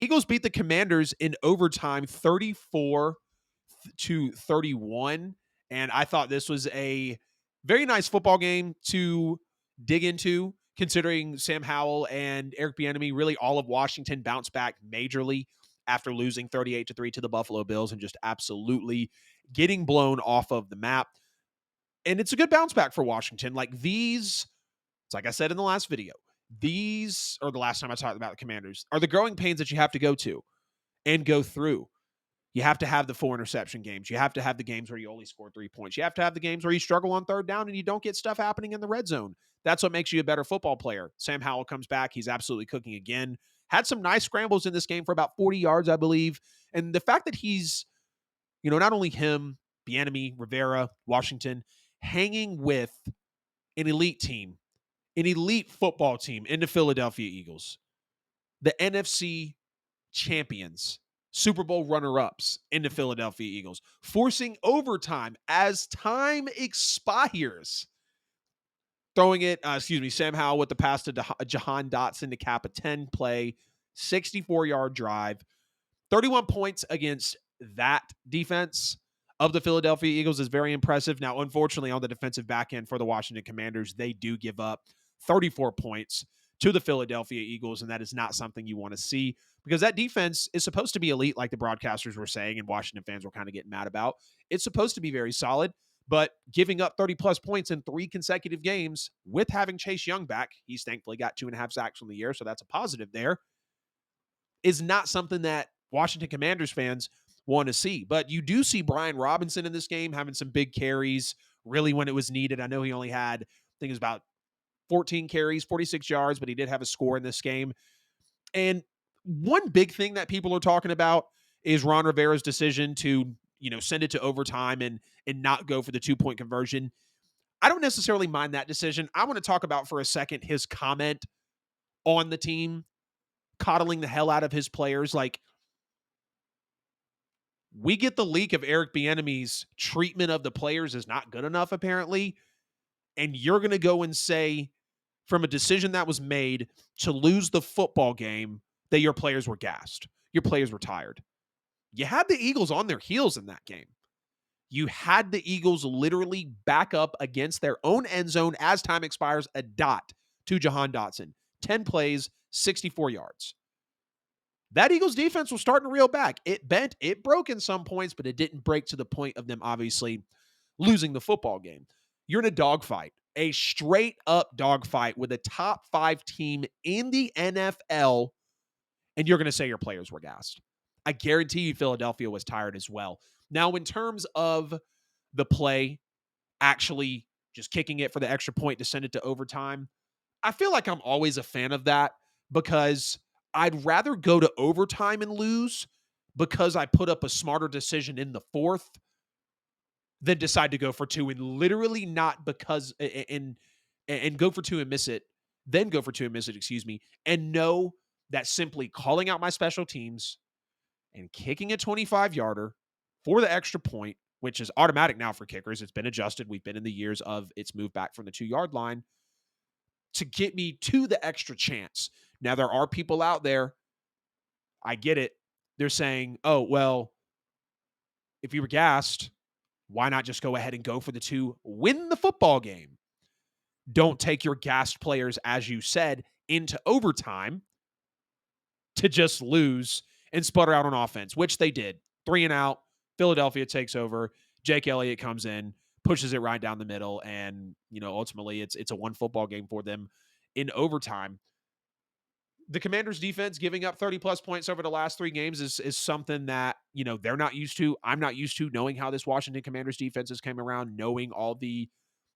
Eagles beat the Commanders in overtime 34-31. And I thought this was a very nice football game to dig into, considering Sam Howell and Eric Bieniemy, really all of Washington bounced back majorly after losing 38-3 to the Buffalo Bills and just absolutely getting blown off of the map. And it's a good bounce back for Washington. It's like I said in the last video, these, or the last time I talked about the Commanders, are the growing pains that you have to go to and go through. You have to have the 4 interception games. You have to have the games where you only score 3 points. You have to have the games where you struggle on third down and you don't get stuff happening in the red zone. That's what makes you a better football player. Sam Howell comes back. He's absolutely cooking again. Had some nice scrambles in this game for about 40 yards, I believe. And the fact that he's, not only him, Bieniemy, Rivera, Washington, hanging with an elite team, an elite football team in the Philadelphia Eagles, the NFC champions, Super Bowl runner-ups in the Philadelphia Eagles, forcing overtime as time expires. Sam Howell with the pass to Jahan Dotson to cap a 10-play, 64-yard drive. 31 points against that defense of the Philadelphia Eagles is very impressive. Now, unfortunately, on the defensive back end for the Washington Commanders, they do give up 34 points to the Philadelphia Eagles, and that is not something you want to see because that defense is supposed to be elite, like the broadcasters were saying, and Washington fans were kind of getting mad about. It's supposed to be very solid, but giving up 30-plus points in 3 consecutive games with having Chase Young back, he's thankfully got 2.5 sacks on the year, so that's a positive there, is not something that Washington Commanders fans want to see. But you do see Brian Robinson in this game having some big carries, really when it was needed. I know he only had, I think it was about 14 carries, 46 yards, but he did have a score in this game. And one big thing that people are talking about is Ron Rivera's decision to, send it to overtime and not go for the 2-point conversion. I don't necessarily mind that decision. I want to talk about for a second his comment on the team, coddling the hell out of his players. Like, we get the leak of Eric Bieniemy's treatment of the players is not good enough, apparently. And you're going to go and say, from a decision that was made to lose the football game, that your players were gassed. Your players were tired. You had the Eagles on their heels in that game. You had the Eagles literally back up against their own end zone as time expires a dot to Jahan Dotson. 10 plays, 64 yards. That Eagles defense was starting to reel back. It bent, it broke in some points, but it didn't break to the point of them obviously losing the football game. You're in a dogfight, a straight up dogfight with a top 5 team in the NFL, and you're going to say your players were gassed. I guarantee you Philadelphia was tired as well. Now, in terms of the play, actually just kicking it for the extra point to send it to overtime, I feel like I'm always a fan of that because I'd rather go to overtime and lose because I put up a smarter decision in the 4th than decide to go for 2 and literally not because and go for 2 and miss it, then go for 2 and miss it, and know that simply calling out my special teams and kicking a 25-yarder for the extra point, which is automatic now for kickers. It's been adjusted. We've been in the years of its move back from the 2-yard line to get me to the extra chance. Now, there are people out there, I get it. They're saying, oh, well, if you were gassed, why not just go ahead and go for the 2, win the football game? Don't take your gassed players, as you said, into overtime to just lose and sputter out on offense, which they did. 3 and out. Philadelphia takes over. Jake Elliott comes in, pushes it right down the middle, and ultimately it's a 1 football game for them in overtime. The Commanders defense giving up 30-plus points over the last 3 games is something that, they're not used to. I'm not used to, knowing how this Washington Commanders defense has came around, knowing all the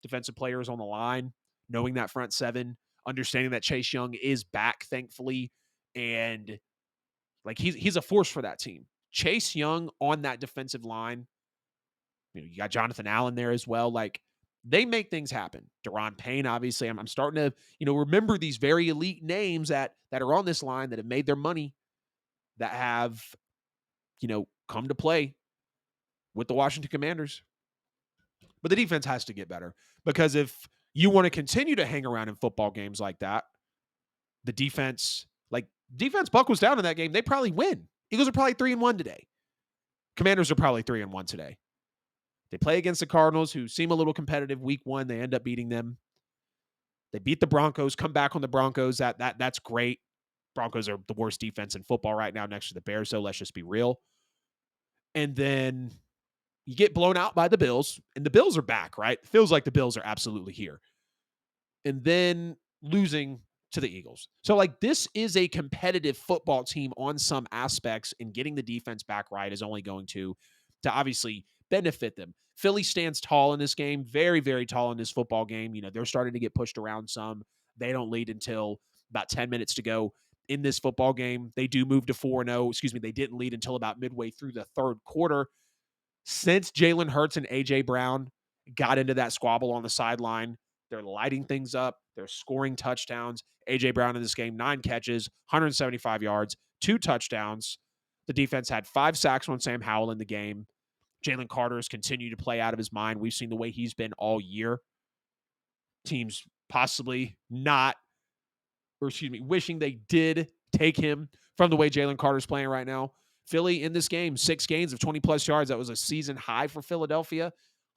defensive players on the line, knowing that front 7, understanding that Chase Young is back, thankfully, and like he's a force for that team. Chase Young on that defensive line, you got Jonathan Allen there as well. Like, they make things happen. Daron Payne, obviously. I'm starting to, remember these very elite names that are on this line that have made their money, that have, come to play with the Washington Commanders. But the defense has to get better, because if you want to continue to hang around in football games like that, the defense, like, Defense buckles down in that game, they probably win. Eagles are probably 3-1 today. Commanders are probably 3-1 today. They play against the Cardinals, who seem a little competitive week one. They end up beating them. They beat the Broncos, come back on the Broncos. That's great. Broncos are the worst defense in football right now next to the Bears, so let's just be real. And then you get blown out by the Bills, and the Bills are back, right? It feels like the Bills are absolutely here. And then losing to the Eagles. So, like, this is a competitive football team on some aspects, and getting the defense back right is only going to obviously benefit them. Philly stands tall in this game, very, very tall in this football game. You know, they're starting to get pushed around some. They don't lead until about 10 minutes to go in this football game. They do move to 4-0. Excuse me, they didn't lead until about midway through the third quarter. Since Jalen Hurts and A.J. Brown got into that squabble on the sideline, they're lighting things up. They're scoring touchdowns. A.J. Brown in this game, 9 catches, 175 yards, 2 touchdowns. The defense had 5 sacks on Sam Howell in the game. Jalen Carter has continued to play out of his mind. We've seen the way he's been all year. Teams possibly not, or excuse me, wishing they did take him from the way Jalen Carter's playing right now. Philly in this game, 6 gains of 20-plus yards. That was a season high for Philadelphia.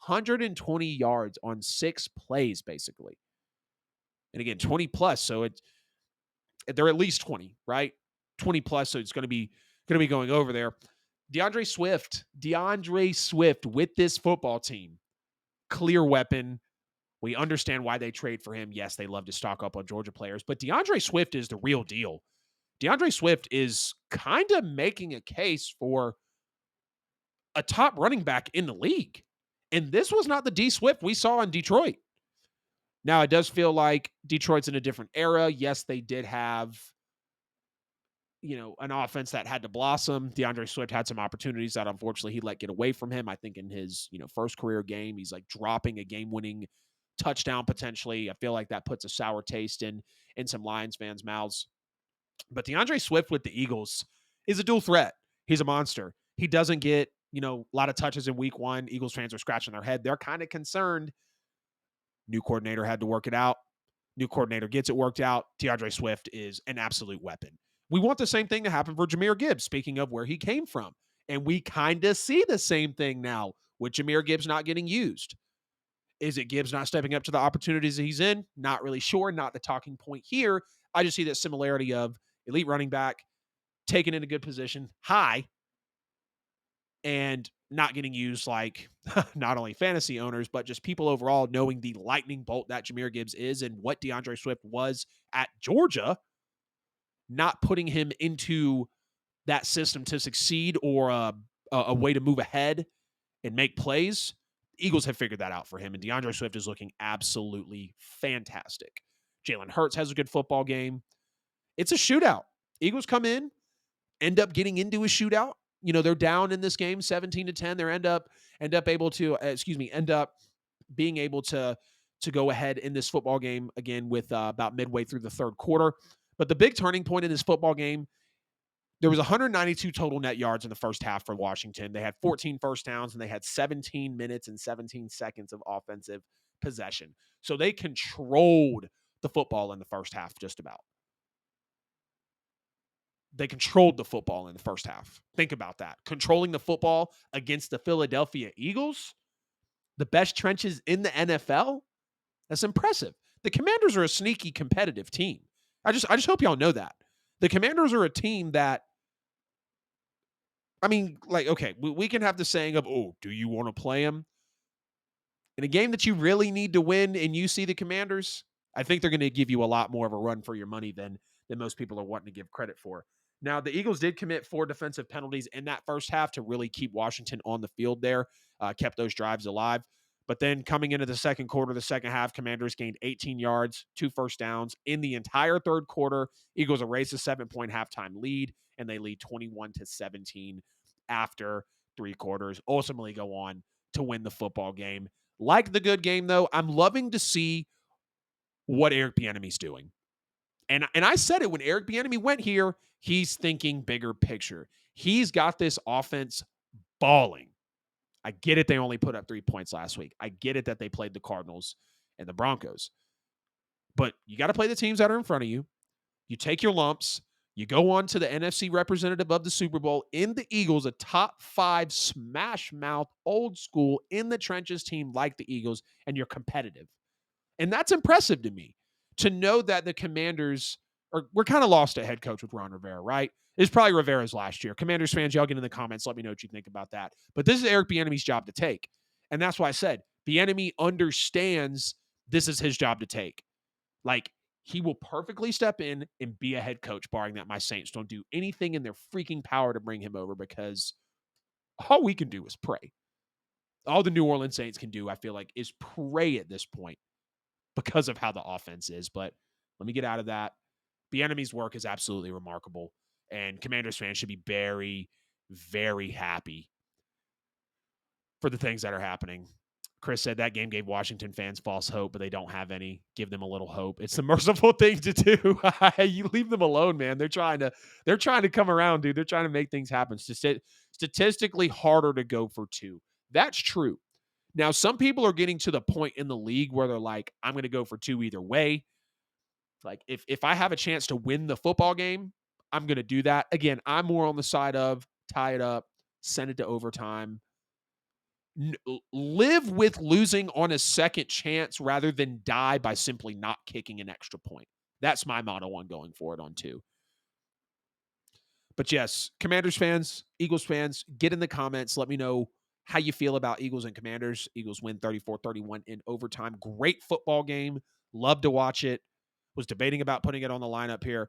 120 yards on 6 plays, basically. And again, 20-plus, so they're at least 20, right? 20-plus, so it's going to be going over there. DeAndre Swift with this football team, clear weapon. We understand why they trade for him. Yes, they love to stock up on Georgia players, but DeAndre Swift is the real deal. DeAndre Swift is kind of making a case for a top running back in the league. And this was not the D Swift we saw in Detroit. Now, it does feel like Detroit's in a different era. Yes, they did have, an offense that had to blossom. DeAndre Swift had some opportunities that unfortunately he let get away from him. I think in his, first career game, he's like dropping a game-winning touchdown potentially. I feel like that puts a sour taste in some Lions fans' mouths. But DeAndre Swift with the Eagles is a dual threat. He's a monster. He doesn't get, a lot of touches in week one. Eagles fans are scratching their head. They're kind of concerned. New coordinator had to work it out. New coordinator gets it worked out. DeAndre Swift is an absolute weapon. We want the same thing to happen for Jahmyr Gibbs, speaking of where he came from. And we kind of see the same thing now with Jahmyr Gibbs not getting used. Is it Gibbs not stepping up to the opportunities that he's in? Not really sure. Not the talking point here. I just see that similarity of elite running back, taken in a good position, high, and not getting used like not only fantasy owners, but just people overall knowing the lightning bolt that Jahmyr Gibbs is and what DeAndre Swift was at Georgia, not putting him into that system to succeed or a way to move ahead and make plays. Eagles have figured that out for him, and DeAndre Swift is looking absolutely fantastic. Jalen Hurts has a good football game. It's a shootout. Eagles come in, end up getting into a shootout. They're down in this game 17-10. They end up being able to go ahead in this football game again with about midway through the third quarter. But the big turning point in this football game, there was 192 total net yards in the first half for Washington. They had 14 first downs, and they had 17 minutes and 17 seconds of offensive possession. So they controlled the football in the first half just about. They controlled the football in the first half. Think about that. Controlling the football against the Philadelphia Eagles, the best trenches in the NFL. That's impressive. The Commanders are a sneaky competitive team. I just hope y'all know that. The Commanders are a team that, okay, we can have the saying of, oh, do you want to play them? In a game that you really need to win and you see the Commanders, I think they're going to give you a lot more of a run for your money than most people are wanting to give credit for. Now, the Eagles did commit 4 defensive penalties in that first half to really keep Washington on the field there, kept those drives alive. But then coming into the second quarter, the second half, Commanders gained 18 yards, 2 first downs in the entire third quarter. Eagles erased a 7-point halftime lead, and they lead 21-17 after 3 quarters. Ultimately go on to win the football game. Like the good game, though, I'm loving to see what Eric Bieniemy's doing. And I said it when Eric Bieniemy went here, he's thinking bigger picture. He's got this offense balling. I get it. They only put up 3 points last week. I get it that they played the Cardinals and the Broncos. But you got to play the teams that are in front of you. You take your lumps. You go on to the NFC representative of the Super Bowl in the Eagles, a top 5 smash mouth, old school, in the trenches team like the Eagles, and you're competitive. And that's impressive to me to know that the Commanders we're kind of lost at head coach with Ron Rivera, right? It's probably Rivera's last year. Commanders fans, y'all get in the comments. Let me know what you think about that. But this is Eric Bieniemy's job to take. And that's why I said Bieniemy understands this is his job to take. Like, he will perfectly step in and be a head coach, barring that my Saints don't do anything in their freaking power to bring him over, because all we can do is pray. All the New Orleans Saints can do, I feel like, is pray at this point because of how the offense is. But let me get out of that. Bieniemy's work is absolutely remarkable, and Commanders fans should be very, very happy for the things that are happening. Chris said that game gave Washington fans false hope, but they don't have any. Give them a little hope. It's the merciful thing to do. You leave them alone, man. They're trying to come around, dude. They're trying to make things happen. Statistically harder to go for 2. That's true. Now, some people are getting to the point in the league where they're like, I'm going to go for 2 either way. Like, if I have a chance to win the football game, I'm going to do that. Again, I'm more on the side of tie it up, send it to overtime. Live with losing on a second chance rather than die by simply not kicking an extra point. That's my motto on going for it on 2. But yes, Commanders fans, Eagles fans, get in the comments. Let me know how you feel about Eagles and Commanders. Eagles win 34-31 in overtime. Great football game. Love to watch it. Was debating about putting it on the lineup here.